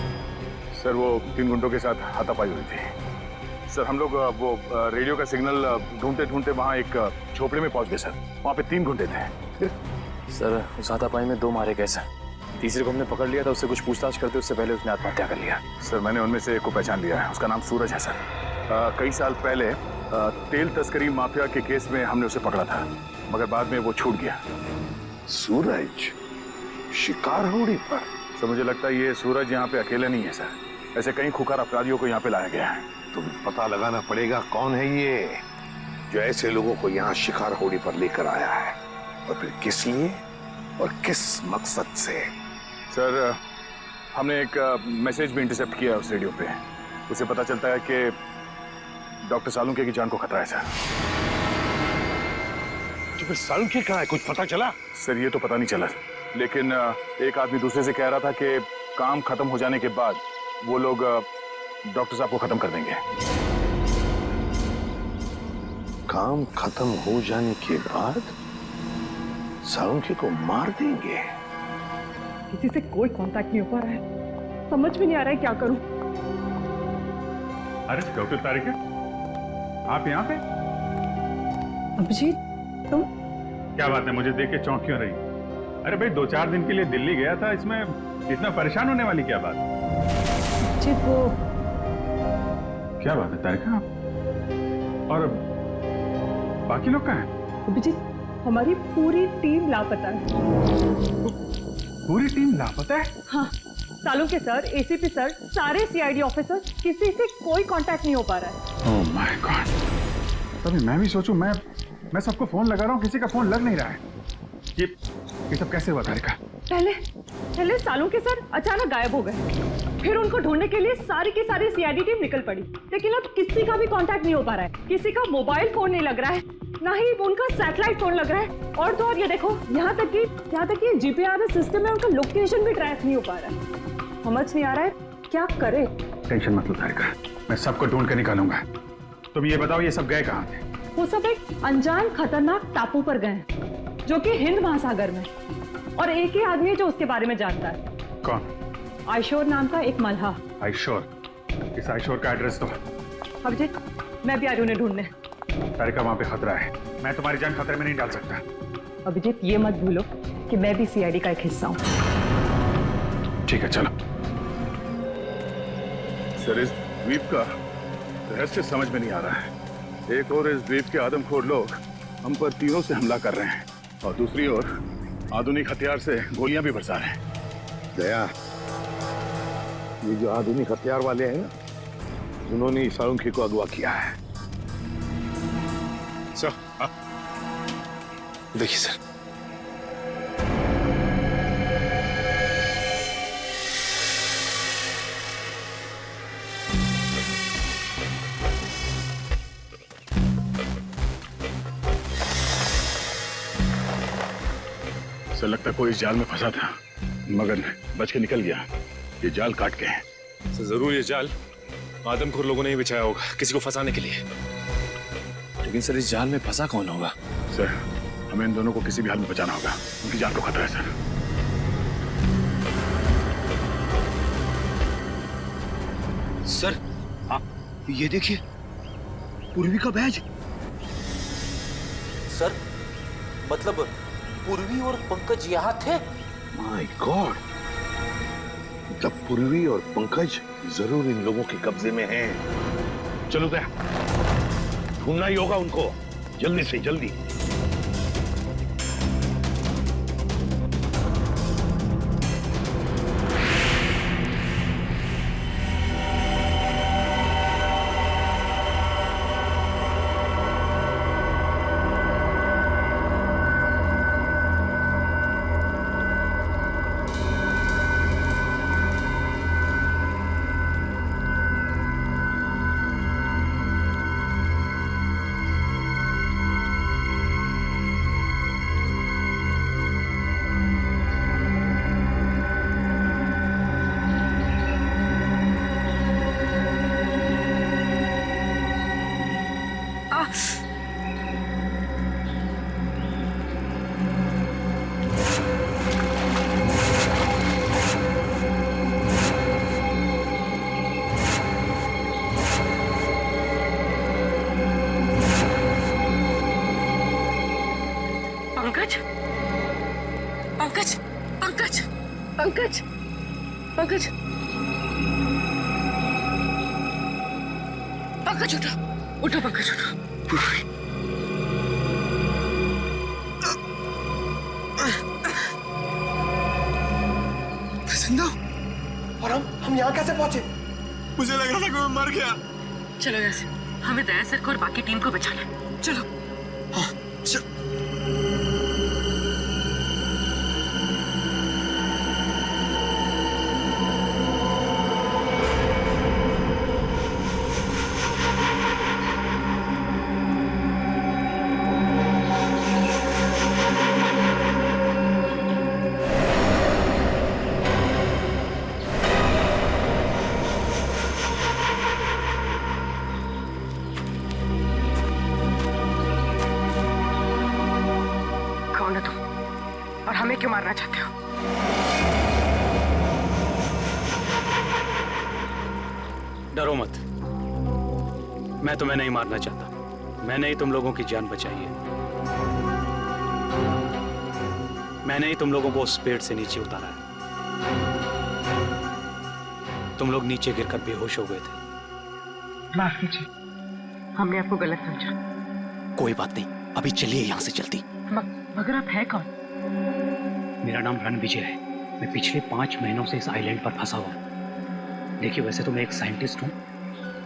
सर वो 3 गुंडों के साथ हाथापाई हुई थी। सर हम लोग वो रेडियो का सिग्नल ढूंढते ढूंढते वहाँ एक झोपड़े में पहुंच गए सर। वहाँ पे 3 गुंडे थे। सर उस हाथापाई में 2 मारे गए सर। तीसरे को हमने पकड़ लिया था, उससे कुछ पूछताछ करते उससे पहले उसने आत्महत्या कर लिया। सर मैंने उनमें से एक को पहचान लिया है। उसका नाम सूरज है सर। कई साल पहले तेल तस्करी माफिया के केस में हमने उसे पकड़ा था, मगर बाद में वो छूट गया। सूरज शिकार होड़ी पर? सर मुझे लगता है ये सूरज यहाँ पे अकेले नहीं है सर। ऐसे कई खुकार अपराधियों को यहाँ पे लाया गया है। तो पता लगाना पड़ेगा कौन है ये जो ऐसे लोगों को यहाँ शिकार होड़ी पर लेकर आया है, और फिर किस लिए और किस मकसद से। सर हमने एक मैसेज भी इंटरसेप्ट किया उस रेडियो पे। उसे पता चलता है कि डॉक्टर सालुंके की जान को खतरा है सर। तो फिर सालुंके कहाँ है, कुछ पता चला? सर ये तो पता नहीं चला, लेकिन एक आदमी दूसरे से कह रहा था कि काम खत्म हो जाने के बाद वो लोग डॉक्टर साहब को खत्म कर देंगे। काम खत्म हो जाने के बाद सालुंके को मार देंगे? किसी से कोई कांटेक्ट नहीं हो पा रहा है। समझ में नहीं आ रहा है क्या करूं। अरे डॉक्टर तारिका, आप यहाँ पे? अभिजीत तुम? क्या बात है, मुझे देख के चौंक क्यों रही? अरे भाई 2-4 दिन के लिए दिल्ली गया था, इसमें इतना परेशान होने वाली क्या बात? अभिजीत वो क्या बात है तारिका? और बाकी लोग कहाँ हैं? अभिजीत हमारी पूरी टीम लापता है। पूरी टीम लापता है? हाँ, सालुंके सर, एसीपी सर, सारे सीआईडी ऑफिसर, किसी से कोई कांटेक्ट नहीं हो पा रहा है। Oh my God! तभी मैं भी सोचूं, मैं सबको फोन लगा रहा हूँ, किसी का फोन लग नहीं रहा है। ये सब कैसे हुआ तारिका? पहले सालुंके सर अचानक गायब हो गए। फिर उनको ढूंढने के लिए सारी की सारी सीआईडी टीम निकल पड़ी, लेकिन अब किसी का भी कांटेक्ट नहीं हो पा रहा है। किसी का मोबाइल फोन नहीं लग रहा है, ना ही उनका सैटेलाइट फोन लग रहा है। और तो और ये देखो, यहाँ तक कि जीपीआरएस सिस्टम में उनका लोकेशन भी ट्रैक नहीं हो पा रहा है। समझ नहीं आ रहा है क्या करे। टेंशन मत लो तारिका, मैं सबको ढूंढ के निकालूंगा। तुम ये बताओ, ये सब गए कहाँ थे? वो सब एक अनजान खतरनाक टापू पर गए, जो कि हिंद महासागर में, और एक ही आदमी है जो उसके बारे में जानता है। कौन? आयशोर नाम का एक मल्हा। आयशोर? इस आयशोर का एड्रेस दो। अभिजीत मैं भी आ रही हूँ उन्हें ढूंढने। तारिका वहां पे खतरा है, मैं तुम्हारी जान खतरे में नहीं डाल सकता। अभिजीत ये मत भूलो कि मैं भी सीआईडी का एक हिस्सा हूँ। ठीक है चलो। सर इस द्वीप का रहस्य समझ में नहीं आ रहा है। एक और इस द्वीप के आदमखोर लोग हम पर तीरों से हमला कर रहे हैं, और दूसरी ओर आधुनिक हथियार से गोलियां भी बरसा रहे हैं। दया, ये जो आधुनिक हथियार वाले हैं ना, उन्होंने सालुंके को अगवा किया है। सर देखिए सर, सर लगता कोई इस जाल में फंसा था, मगर बच के निकल गया। ये जाल काट के है। सर जरूर ये जाल आदमखोर लोगों ने ही बिछाया होगा किसी को फंसाने के लिए। लेकिन सर इस जाल में फंसा कौन होगा? सर हमें इन दोनों को किसी भी हाल में बचाना होगा, उनकी जान को खतरा है सर। सर, ये देखिए, पूर्वी का बैज। सर, मतलब पूर्वी और पंकज यहाँ थे? माय गॉड, तब पूर्वी और पंकज जरूर इन लोगों के कब्जे में हैं। चलो दया, ढूंढना ही होगा उनको, जल्दी से जल्दी। पंकज, पंकज, पंकज, पंकज, पंकज, पंकज उठो, उठो पंकज उठो। जिंदा? और हम यहाँ कैसे पहुंचे? मुझे लग रहा था कि मैं मर गया। चलो यहाँ से, हमें दया सर को और बाकी टीम को बचाना है। चलो। हाँ, चल। और हमें क्यों मारना चाहते हो? डरो मत, मैं तुम्हें नहीं मारना चाहता। मैंने ही तुम लोगों की जान बचाई है। मैंने ही तुम लोगों को उस पेड़ से नीचे उतारा है। तुम लोग नीचे गिरकर बेहोश हो गए थे। माफ कीजिए, हमने आपको गलत समझा। कोई बात नहीं, अभी चलिए यहाँ से जल्दी। मगर आप है कौन? मेरा नाम रणविजय है। मैं पिछले 5 महीनों से इस आइलैंड पर फंसा हुआ हूँ। देखिए, वैसे तो मैं एक साइंटिस्ट हूँ,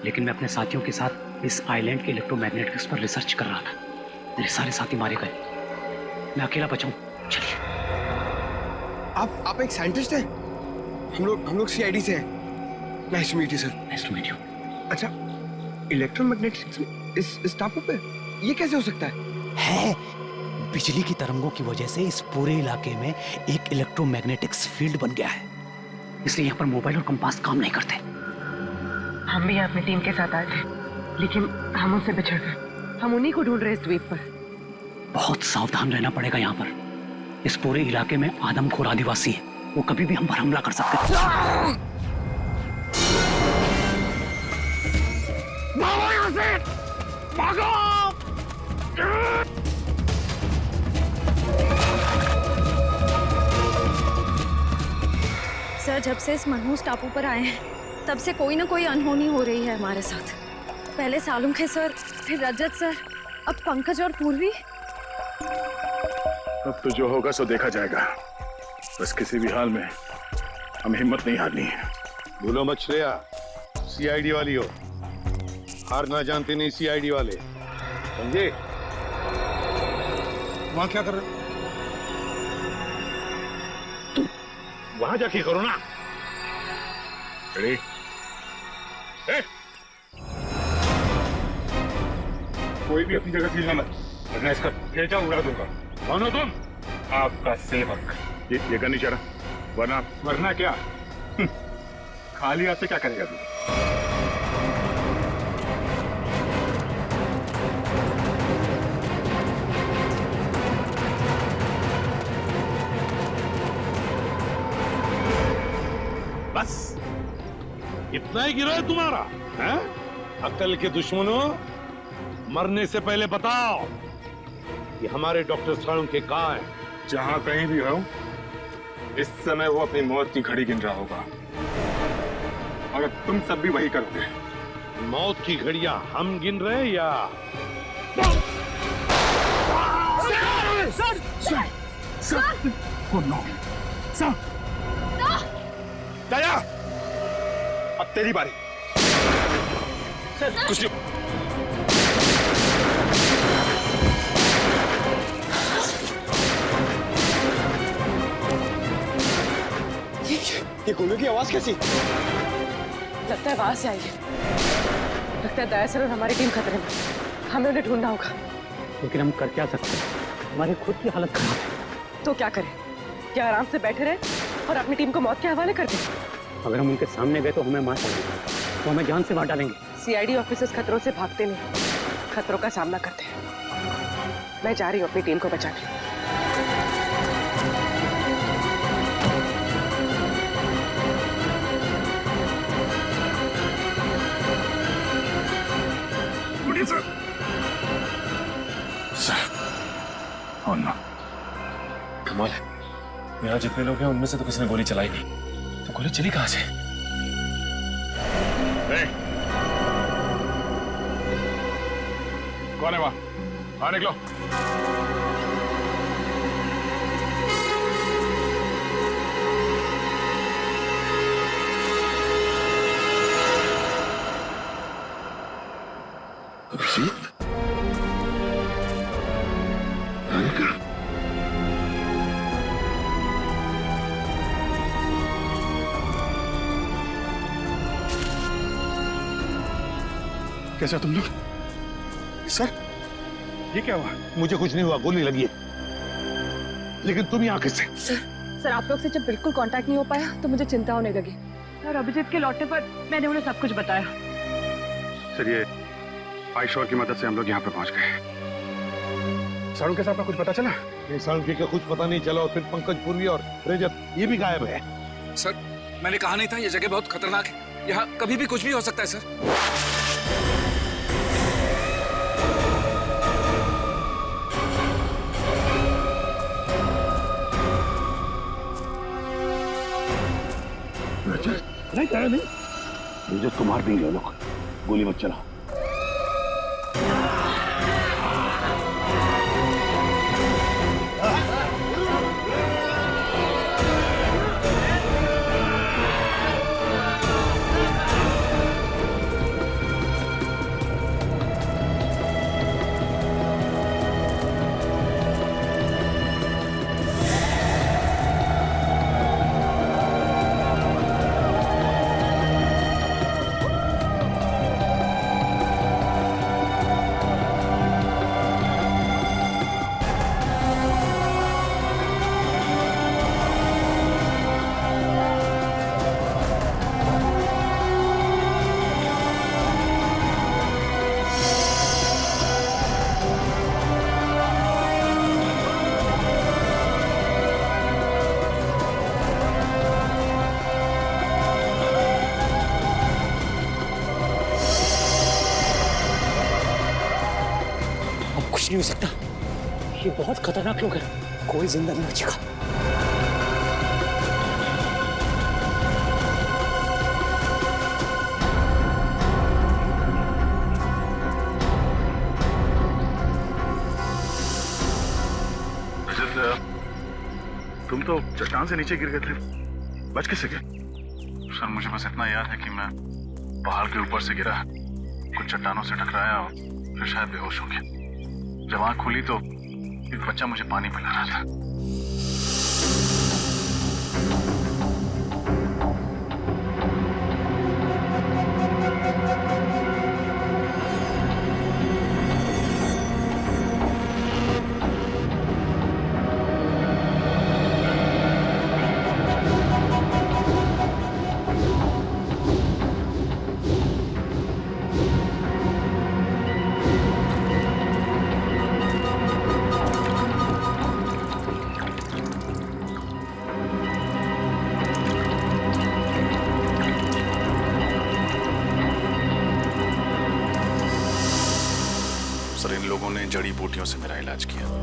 लेकिन मैं अपने साथियों के साथ इस आइलैंड के इलेक्ट्रोमैग्नेटिक्स पर रिसर्च कर रहा था। मेरे सारे साथी मारे गए, मैं अकेला बचा हूँ। चलिए। आप एक साइंटिस्ट हैं? हम लोग सीआईडी से हैं। Nice to meet you sir. Nice to meet you. अच्छा, इलेक्ट्रोमैग्नेटिक्स इस टापू पे ये कैसे हो सकता है? बिजली की तरंगों की वजह से इस पूरे इलाके में एक इलेक्ट्रोमैग्नेटिक्स फील्ड बन गया है, इसलिए यहाँ पर मोबाइल और कंपास काम नहीं करते। हम भी अपनी टीम के साथ आए थे, लेकिन हम उनसे बिछड़ गए। हम उन्हीं को ढूंढ रहे इस द्वीप पर। बहुत सावधान रहना पड़ेगा यहाँ पर। इस पूरे इलाके में आदमखोर आदिवासी है, वो कभी भी हम पर हमला कर सकते हैं। भागो यहाँ से! भागो! सर, जब से इस मनहूस टापू पर आए हैं, तब से कोई ना कोई अनहोनी हो रही है हमारे साथ। पहले सालुंखे सर, फिर रजत सर, अब पंकज और पूर्वी। अब तो जो होगा सो देखा जाएगा। बस किसी भी हाल में हमें हिम्मत नहीं हारनी है। भूलो मत श्रेया, सीआईडी वाली हो, हारना जानते नहीं सीआईडी वाले, समझे? वहां क्या कर रहे हो? तुम वहां जाके करो ना। रेडी? कोई भी अपनी जगह से मत, वरना इसका भेजा उड़ा दूंगा। कौन हो तुम? आपका सेवक। ये करनी चाह रहा, वरना क्या? खाली हाथ से क्या करेगा तू? बस इतना ही गिरा है तुम्हारा, हैं? अक्ल के दुश्मनों, मरने से पहले बताओ कि हमारे डॉक्टर सालुंके कहाँ हैं? जहां कहीं भी हो, इस समय वो अपनी मौत की घड़ी गिन रहा होगा। और तुम सब भी वही करते। मौत की घड़ियां हम गिन रहे हैं या सर oh no सर दया अब तेरी बारी। कुछ नहीं। ये गोलियों की आवाज कैसी? लगता है वहां से आई है। लगता है दया सर और हमारी टीम खतरे में। हमें उन्हें ढूंढना होगा। लेकिन हम कर क्या सकते हैं? हमारी खुद की हालत खराब है। तो क्या करें? क्या आराम से बैठे रहे और अपनी टीम को मौत के हवाले कर दें? अगर हम उनके सामने गए तो हमें मार डालेंगे, तो हमें जान से मार डालेंगे। सीआईडी ऑफिसर्स खतरों से भागते नहीं, खतरों का सामना करते हैं। मैं जा रही हूँ अपनी टीम को बचाने। कमाल है, यहाँ जितने लोग हैं उनमें से तो किसी ने गोली चलाई नहीं। तो गोली चली कहाँ से? कौन है वहां? बाहर निकलो। अभिजीत, कैसा तुम लोग? सर ये क्या हुआ? मुझे कुछ नहीं हुआ, गोली लगी है। लेकिन तुम यहाँ किससे? सर आप लोग से जब बिल्कुल कांटेक्ट नहीं हो पाया तो मुझे चिंता होने लगी और अभिजीत के लौटने पर मैंने उन्हें सब कुछ बताया। सर ये आइशोर की मदद से हम लोग यहाँ पे पहुंच गए। सालुंके साहब का कुछ पता चला? नहीं, सालुंके का कुछ पता नहीं चला। और फिर पंकज पूर्वी और रजत ये भी गायब है। सर मैंने कहा नहीं था ये जगह बहुत खतरनाक है, यहाँ कभी भी कुछ भी हो सकता है सर। नहीं कह रहे नहीं, रजत को मार देंगे वो लोग। गोली मत चला। कुछ नहीं हो सकता, ये बहुत खतरनाक लोग हैं। कोई जिंदा नहीं बचेगा। तुम तो चट्टान से नीचे गिर गए थे, बच कैसे गए? सर मुझे बस इतना याद है कि मैं पहाड़ के ऊपर से गिरा, कुछ चट्टानों से टकराया और फिर शायद बेहोश हो गया। जब आँख खुली तो एक बच्चा मुझे पानी पिला रहा था। और इन लोगों ने जड़ी बूटियों से मेरा इलाज किया।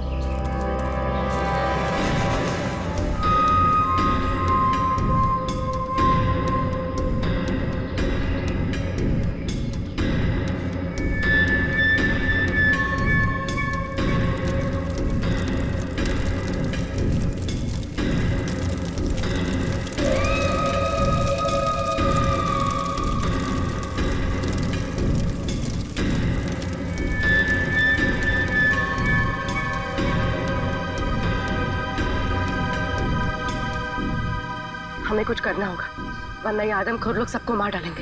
हमें कुछ करना होगा, वरना ये आदमखोर लोग सबको मार डालेंगे।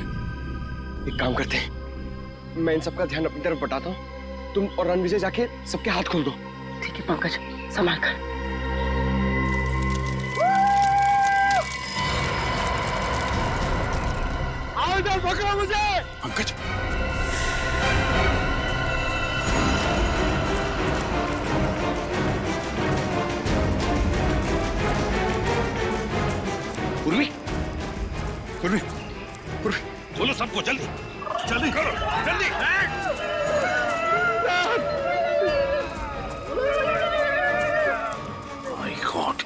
एक काम करते हैं, मैं इन सबका ध्यान अपनी तरफ बटाता हूँ, तुम और रणविजय जाके सबके हाथ खोल दो। ठीक है पंकज, संभाल कर। आओ इधर, पकड़ो मुझे। पंकज, पूर्वी, पूर्वी, पूर्वी, बोलो सबको जल्दी, जल्दी करो, जल्दी। My God.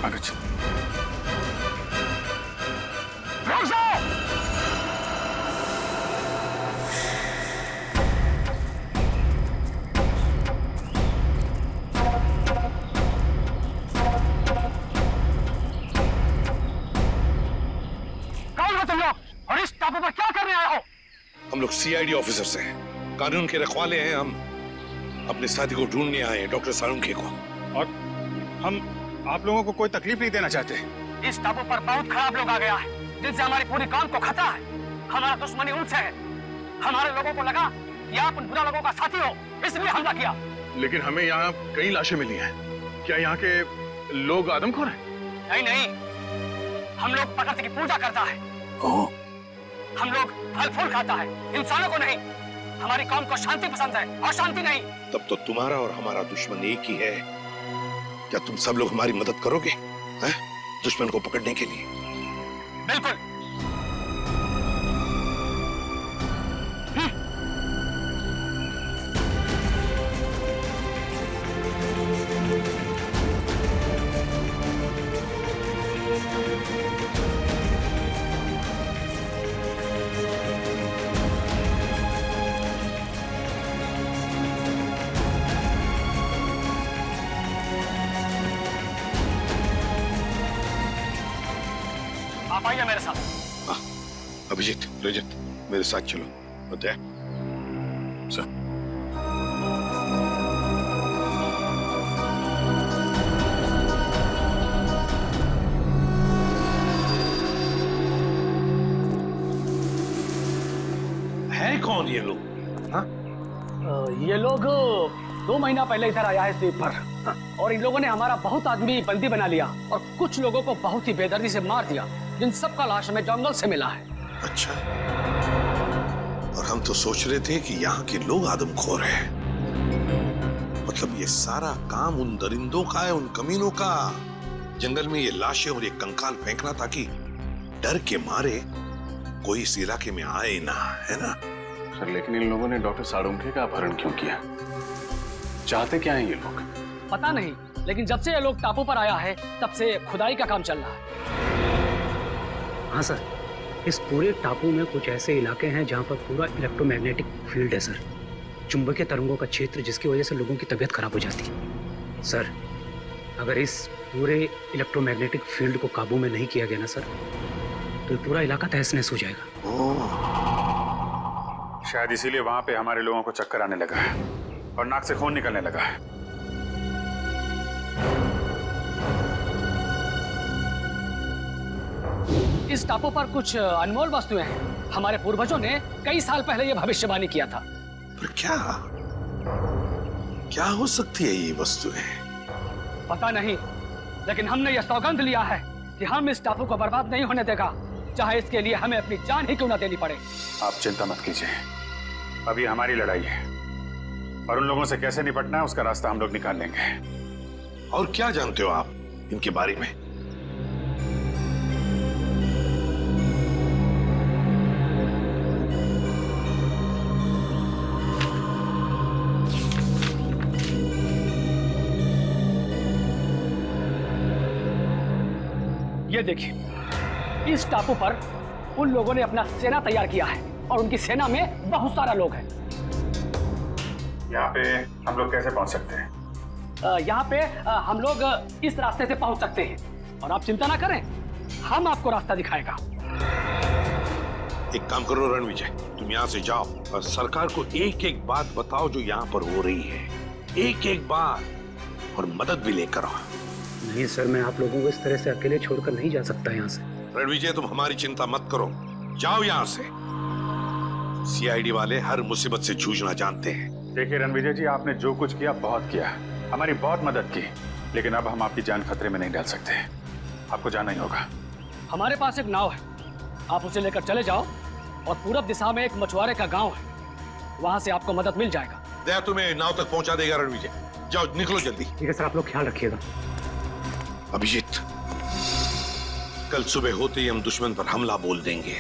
पंकज, हम लोग सीआईडी ऑफिसर्स हैं, कानून के रखवाले हैं। हम अपने साथी को ढूंढने आए हैं, डॉक्टर सालुंखे को। और हम आप लोगों को कोई तकलीफ नहीं देना चाहते। इस टापू पर बहुत खराब लोग आ गया है, जिनसे हमारी पूरी कौम को खतरा है। हमारा दुश्मनी उनसे है। हमारे लोगों को लगा कि आप उन बुरा लोगों का साथी हो, इसलिए हमला किया। लेकिन हमें यहाँ कई लाशें मिली हैं। क्या यहाँ के लोग आदमखोर हैं? नहीं नहीं, हम लोग प्रकृति की पूजा करता है। हम लोग फल फूल खाता है, इंसानों को नहीं। हमारी कौम को शांति पसंद है और शांति नहीं। तब तो तुम्हारा और हमारा दुश्मन एक ही है। क्या तुम सब लोग हमारी मदद करोगे हैं? दुश्मन को पकड़ने के लिए? बिल्कुल। आप आइए मेरे साथ। अभिजीत, रजत, मेरे साथ चलो। अजय, सर। है कौन ये लोग? ये लोग 2 महीना पहले इधर आया है द्वीप पर, और इन लोगों ने हमारा बहुत आदमी बंदी बना लिया और कुछ लोगों को बहुत ही बेदर्दी से मार दिया, जिन सबका लाश हमें जंगल से मिला है। अच्छा, और हम तो सोच रहे थे कि यहाँ के लोग आदमखोर हैं। मतलब ये सारा काम उन दरिंदों का है, उन कमीनों का। जंगल में ये लाशें और ये कंकाल फेंकना ताकि डर के मारे कोई इस इलाके में आए ना, है ना? सर, लेकिन इन लोगों ने डॉक्टर सालुंखे का अपहरण क्यों किया? चाहते क्या हैं ये लोग? पता नहीं, लेकिन जब से ये लोग टापू पर आया है तब से खुदाई का काम चल रहा है। हाँ सर, इस पूरे टापू में कुछ ऐसे इलाके हैं जहाँ पर पूरा इलेक्ट्रोमैग्नेटिक फील्ड है सर, चुंबकीय तरंगों का क्षेत्र, जिसकी वजह से लोगों की तबीयत खराब हो जाती है। सर, अगर इस पूरे इलेक्ट्रोमैग्नेटिक फील्ड को काबू में नहीं किया गया ना सर, तो पूरा इलाका तहस नहस हो जाएगा। शायद इसीलिए वहां पे हमारे लोगों को चक्कर आने लगा है और नाक से खून निकलने लगा है। इस टापू पर कुछ अनमोल वस्तुएं हैं। हमारे पूर्वजों ने कई साल पहले यह भविष्यवाणी किया था। पर क्या हो सकती है ये वस्तुएं? पता नहीं, लेकिन हमने यह सौगंध लिया है कि हम इस टापू को बर्बाद नहीं होने देगा, चाहे इसके लिए हमें अपनी जान ही क्यों ना देनी पड़े। आप चिंता मत कीजिए, अभी हमारी लड़ाई है और उन लोगों से कैसे निपटना है उसका रास्ता हम लोग निकाल लेंगे। और क्या जानते हो आप इनके बारे में? ये देखिए, इस टापू पर उन लोगों ने अपना सेना तैयार किया है और उनकी सेना में बहुत सारा लोग हैं। यहाँ पे हम लोग कैसे पहुंच सकते हैं? यहाँ पे हम लोग इस रास्ते से पहुंच सकते हैं और आप चिंता ना करें, हम आपको रास्ता दिखाएगा। एक काम करो रणविजय, तुम यहाँ से जाओ और सरकार को एक एक बात बताओ जो यहाँ पर हो रही है, एक एक बात, और मदद भी लेकर आओ। नहीं सर, मैं आप लोगों को इस तरह से अकेले छोड़कर नहीं जा सकता यहाँ से। रणविजय, तुम हमारी चिंता मत करो, जाओ यहाँ से। सीआईडी वाले हर मुसीबत से जूझना जानते हैं। देखिए रणविजय जी, आपने जो कुछ किया बहुत किया, हमारी बहुत मदद की, लेकिन अब हम आपकी जान खतरे में नहीं डाल सकते। आपको जाना ही होगा। हमारे पास एक नाव है, आप उसे लेकर चले जाओ और पूरब दिशा में एक मछुआरे का गांव है, वहां से आपको मदद मिल जाएगा। दया तुम्हें नाव तक पहुंचा देगा रणविजय, जाओ निकलो जल्दी। ठीक है सर, आप लोग ख्याल रखिएगा। अभिजीत, कल सुबह होते ही हम दुश्मन पर हमला बोल देंगे।